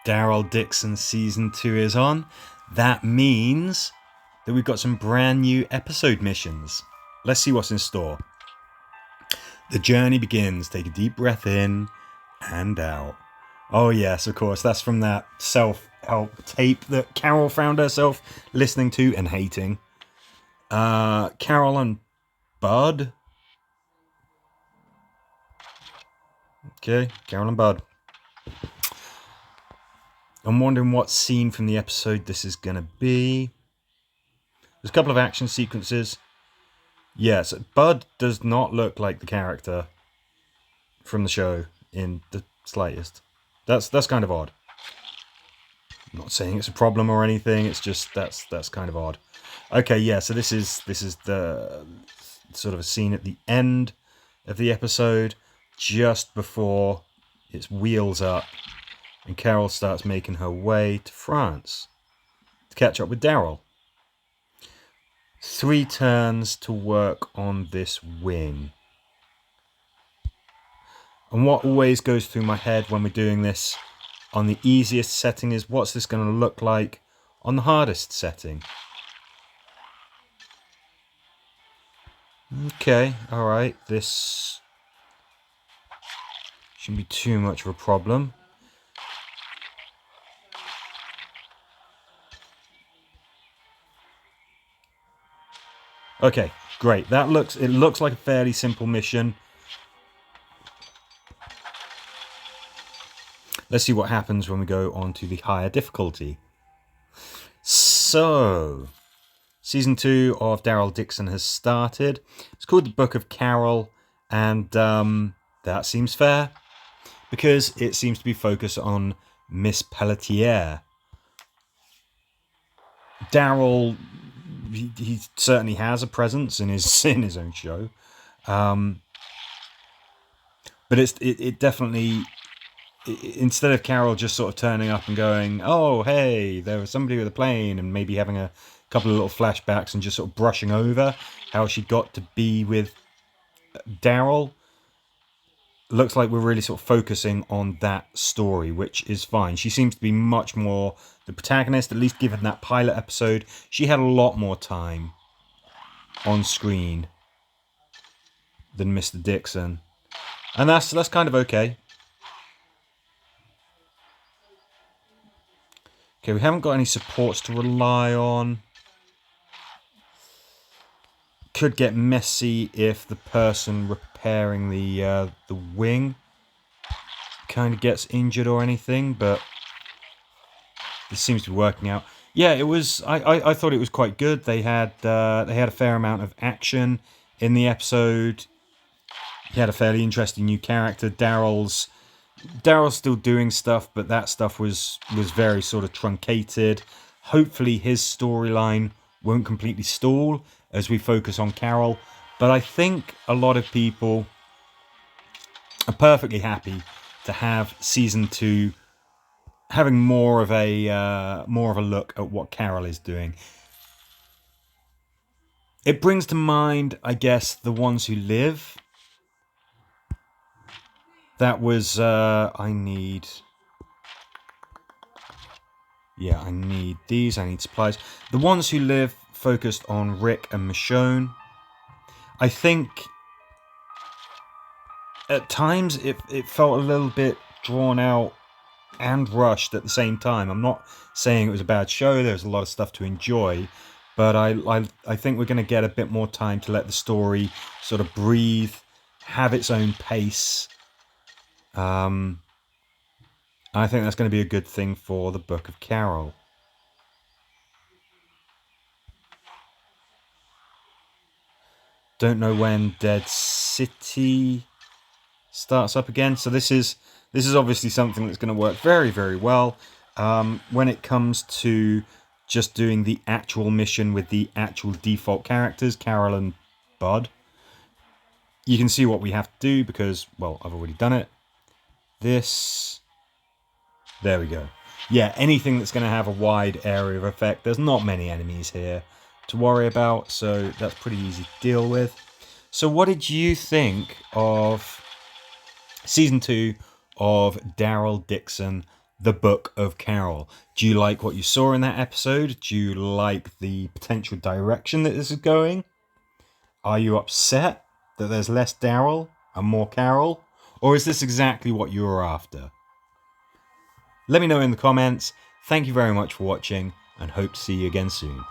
Daryll Dixon Season 2 is on. That means that we've got some brand new episode missions. Let's see what's in store. The journey begins. Take a deep breath in and out. Oh yes, of course, that's from that self-help tape that Carol found herself listening to and hating. Carol and Bud. Okay, Carol and Bud. I'm wondering what scene from the episode this is going to be. There's a couple of action sequences. Yes, Bud does not look like the character from the show in the slightest. That's kind of odd. I'm not saying it's a problem or anything. It's just that's kind of odd. Okay, yeah. So this is the sort of a scene at the end of the episode, just before its wheels up, and Carol starts making her way to France to catch up with Daryll. 3 turns to work on this wing. And what always goes through my head when we're doing this on the easiest setting is, what's this going to look like on the hardest setting? Okay, alright, this shouldn't be too much of a problem. Okay, great. It looks like a fairly simple mission. Let's see what happens when we go on to the higher difficulty. So, Season 2 of Daryll Dixon has started. It's called The Book of Carol, and that seems fair, because it seems to be focused on Miss Pelletier. Daryll, he certainly has a presence in his own show, but it definitely, instead of Carol just sort of turning up and going, oh hey, there was somebody with a plane, and maybe having a couple of little flashbacks and just sort of brushing over how she got to be with Daryll, looks like we're really sort of focusing on that story, which is fine. She seems to be much more the protagonist, at least given that pilot episode. She had a lot more time on screen than Mr. Dixon, and that's kind of okay. Okay, we haven't got any supports to rely on. Could get messy if the person repairing the wing kind of gets injured or anything, but this seems to be working out. Yeah, it was. I thought it was quite good. They had a fair amount of action in the episode. He had a fairly interesting new character. Daryl's still doing stuff, but that stuff was very sort of truncated. Hopefully his storyline won't completely stall as we focus on Carol, but I think a lot of people are perfectly happy to have Season 2 having more of a look at what Carol is doing. It brings to mind, I guess, The Ones Who Live. That was I need these. I need supplies. The Ones Who Live focused on Rick and Michonne. I think at times it felt a little bit drawn out and rushed at the same time. I'm not saying it was a bad show. There's a lot of stuff to enjoy, but I think we're going to get a bit more time to let the story sort of breathe, have its own pace. I think that's going to be a good thing for the Book of Carol. Don't know when Dead City starts up again. So this is obviously something that's going to work very, very well when it comes to just doing the actual mission with the actual default characters, Carol and Bud. You can see what we have to do because, well, I've already done it. There we go. Yeah, anything that's going to have a wide area of effect. There's not many enemies here to worry about, so that's pretty easy to deal with. So what did you think of Season 2 of Daryll Dixon, the Book of Carol. Do you like what you saw in that episode? Do you like the potential direction that this is going? Are you upset that there's less Daryll and more Carol? Or is this exactly what you were after? Let me know in the comments. Thank you very much for watching, and hope to see you again soon.